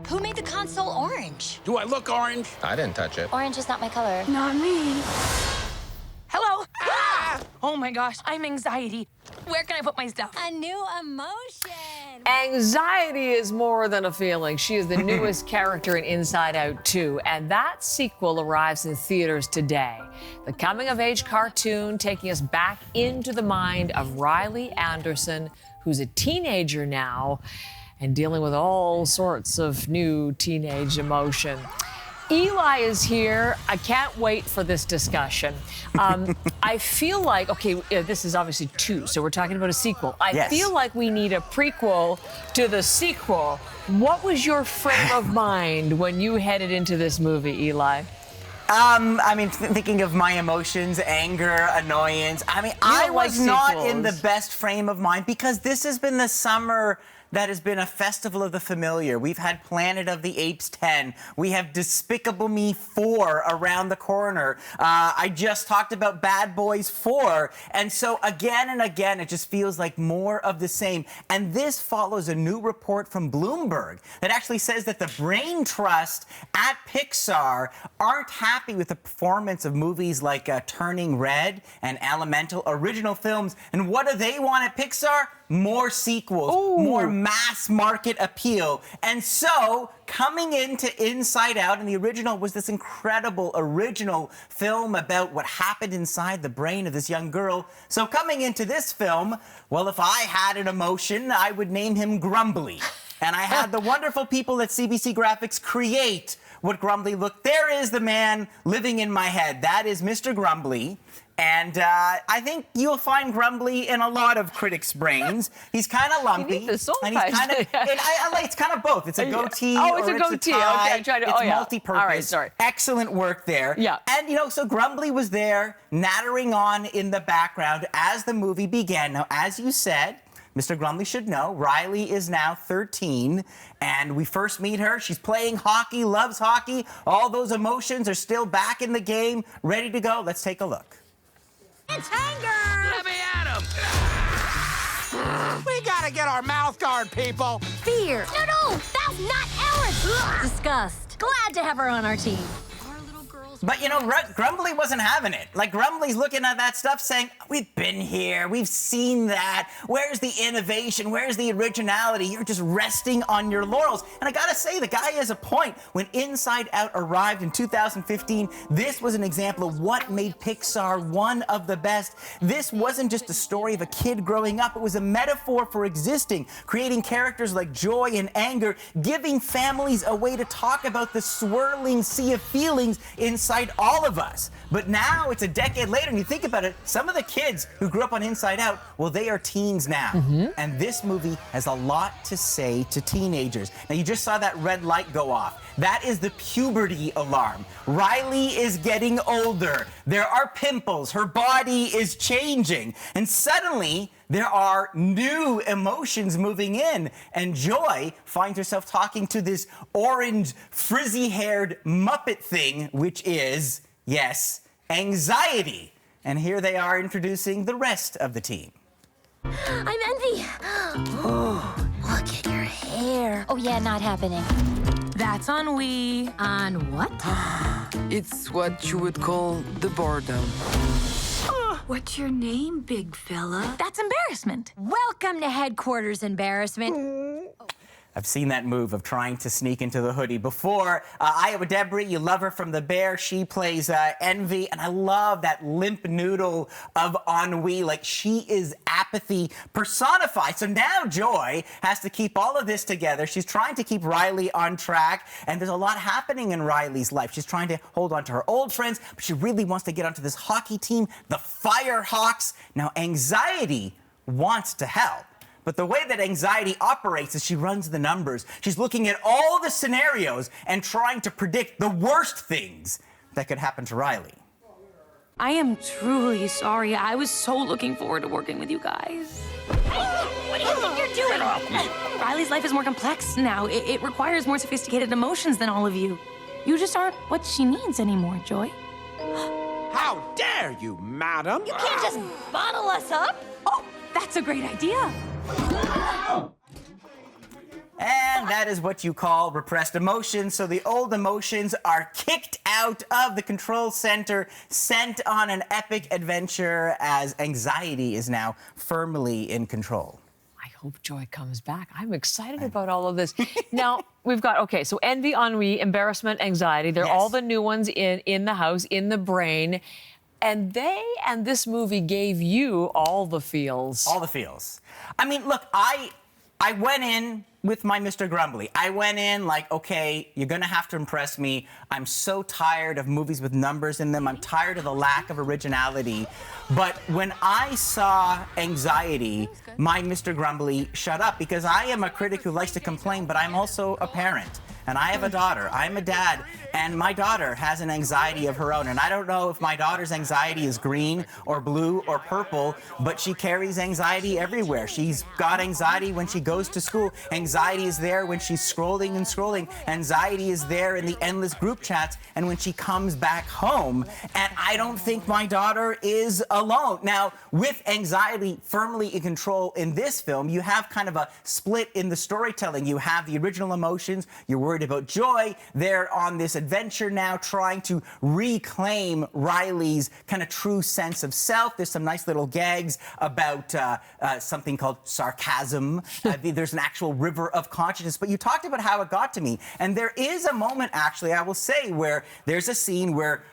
Who made the console orange? Do I look orange? I didn't touch it. Orange is not my color. Not me. Hello? Ah! Oh my gosh, I'm anxiety. Where can I put my stuff? A new emotion. Anxiety is more than a feeling. She is the newest character in Inside Out 2, and that sequel arrives in theaters today. The coming-of-age cartoon taking us back into the mind of Riley Anderson, who's a teenager now and dealing with all sorts of new teenage emotion. Eli is here. I can't wait for this discussion. I feel like, okay, this is obviously 2, so we're talking about a sequel. I feel like we need a prequel to the sequel. What was your frame of mind when you headed into this movie, Eli? I mean, thinking of my emotions, anger, annoyance. I mean, I was not in the best frame of mind because this has been the summer that has been a festival of the familiar. We've had Planet of the Apes 10. We have Despicable Me 4 around the corner. I just talked about Bad Boys 4. And so again and again, it just feels like more of the same. And this follows a new report from Bloomberg that actually says that the Brain Trust at Pixar aren't happy with the performance of movies like Turning Red and Elemental, original films. And what do they want at Pixar? More sequels, more mass market appeal. And so, coming into Inside Out, and the original was this incredible original film about what happened inside the brain of this young girl. So coming into this film, well, if I had an emotion, I would name him Grumbly. And I had the wonderful people at CBC Graphics create what Grumbly looked. There is the man living in my head. That is Mr. Grumbly. And I think you'll find Grumbly in a lot of critics' brains. He's kind of lumpy. You need the soul and he's kind of. I like. It's kind of both. It's a goatee. Oh, it's a goatee. It's a tie. Okay, I'm trying to. It's oh, yeah. multi-purpose. All right, sorry. Excellent work there. Yeah. And so Grumbly was there, nattering on in the background as the movie began. Now, as you said, Mr. Grumbly should know, Riley is now 13, and we first meet her. She's playing hockey, loves hockey. All those emotions are still back in the game, ready to go. Let's take a look. It's anger! Let me at him! We gotta get our mouth guard, people! Fear! No, that's not ours! Disgust. Glad to have her on our team. But, Grumbly wasn't having it. Like, Grumbly's looking at that stuff saying, we've been here, we've seen that. Where's the innovation? Where's the originality? You're just resting on your laurels. And I gotta say, the guy has a point. When Inside Out arrived in 2015, this was an example of what made Pixar one of the best. This wasn't just a story of a kid growing up. It was a metaphor for existing, creating characters like joy and anger, giving families a way to talk about the swirling sea of feelings inside all of us. But now it's a decade later, and you think about it, some of the kids who grew up on Inside Out, well, they are teens now. And this movie has a lot to say to teenagers. Now, you just saw that red light go off. That is the puberty alarm. Riley is getting older. There are pimples. Her body is changing. And suddenly, there are new emotions moving in, and Joy finds herself talking to this orange, frizzy-haired Muppet thing, which is, yes, anxiety. And here they are introducing the rest of the team. I'm Envy. Oh, look at your hair. Oh, yeah, not happening. That's ennui. On what? It's what you would call the boredom. What's your name, big fella? That's embarrassment. Welcome to headquarters, embarrassment. I've seen that move of trying to sneak into the hoodie before. Iowa Debris, you love her from The Bear. She plays Envy, and I love that limp noodle of ennui. Like, she is apathy personified. So now Joy has to keep all of this together. She's trying to keep Riley on track, and there's a lot happening in Riley's life. She's trying to hold on to her old friends, but she really wants to get onto this hockey team, the Firehawks. Now, anxiety wants to help. But the way that anxiety operates is she runs the numbers. She's looking at all the scenarios and trying to predict the worst things that could happen to Riley. I am truly sorry. I was so looking forward to working with you guys. What do you think you're doing? Riley's life is more complex now. It requires more sophisticated emotions than all of you. You just aren't what she needs anymore, Joy. How dare you, madam? You can't just bottle us up. Oh, that's a great idea. And that is what you call repressed emotions. So the old emotions are kicked out of the control center, sent on an epic adventure as anxiety is now firmly in control. I hope Joy comes back. I'm excited about all of this. Now, we've got, okay, so envy, ennui, embarrassment, anxiety. They're all the new ones in the house, in the brain. And this movie gave you all the feels. All the feels. I mean, look, I went in with my Mr. Grumbly. I went in like, okay, you're gonna have to impress me. I'm so tired of movies with numbers in them. I'm tired of the lack of originality. But when I saw Anxiety, my Mr. Grumbly shut up, because I am a critic who likes to complain, but I'm also a parent. And I have a daughter. I'm a dad, and my daughter has an anxiety of her own. And I don't know if my daughter's anxiety is green or blue or purple, but she carries anxiety everywhere. She's got anxiety when she goes to school. Anxiety is there when she's scrolling and scrolling. Anxiety is there in the endless group chats and when she comes back home. And I don't think my daughter is alone. Now, with anxiety firmly in control in this film, you have kind of a split in the storytelling. You have the original emotions. You're worried about Joy. They're on this adventure now trying to reclaim Riley's kind of true sense of self. There's some nice little gags about something called sarcasm. There's an actual river of consciousness. But you talked about how it got to me. And there is a moment, actually, I will say, where there's a scene where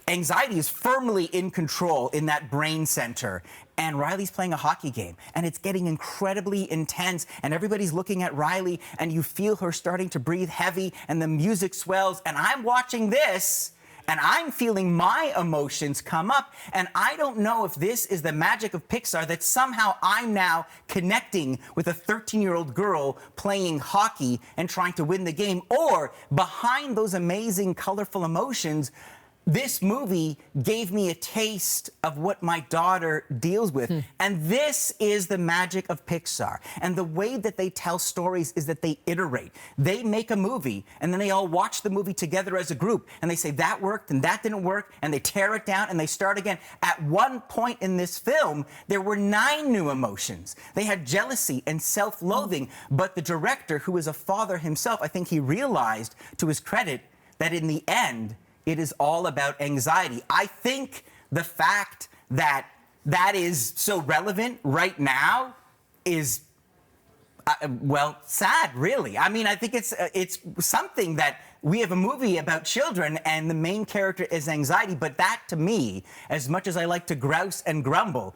anxiety is firmly in control in that brain center. And Riley's playing a hockey game, and it's getting incredibly intense, and everybody's looking at Riley, and you feel her starting to breathe heavy, and the music swells, and I'm watching this, and I'm feeling my emotions come up, and I don't know if this is the magic of Pixar, that somehow I'm now connecting with a 13-year-old girl playing hockey and trying to win the game, or behind those amazing, colorful emotions, this movie gave me a taste of what my daughter deals with. And this is the magic of Pixar. And the way that they tell stories is that they iterate. They make a movie, and then they all watch the movie together as a group. And they say, that worked, and that didn't work. And they tear it down, and they start again. At one point in this film, there were 9 new emotions. They had jealousy and self-loathing. But the director, who is a father himself, I think he realized, to his credit, that in the end, it is all about anxiety. I think the fact that that is so relevant right now is, well, sad, really. I mean, I think it's something that we have a movie about children and the main character is anxiety, but that, to me, as much as I like to grouse and grumble,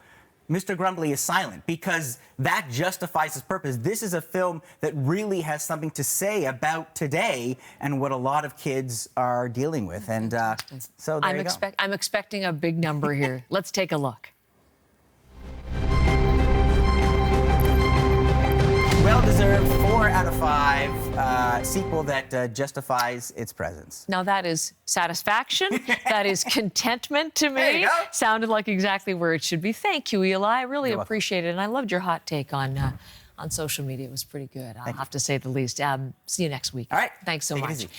Mr. Grumbly is silent, because that justifies its purpose. This is a film that really has something to say about today and what a lot of kids are dealing with. And so there you go. I'm expecting a big number here. Let's take a look. Well-deserved 4 out of 5 sequel that justifies its presence. Now that is satisfaction. That is contentment to me. There you go. Sounded like exactly where it should be. Thank you, Eli. I really appreciate it, and I loved your hot take on social media. It was pretty good. I'll have to say the least. See you next week. All right. Thanks so Take it much. easy.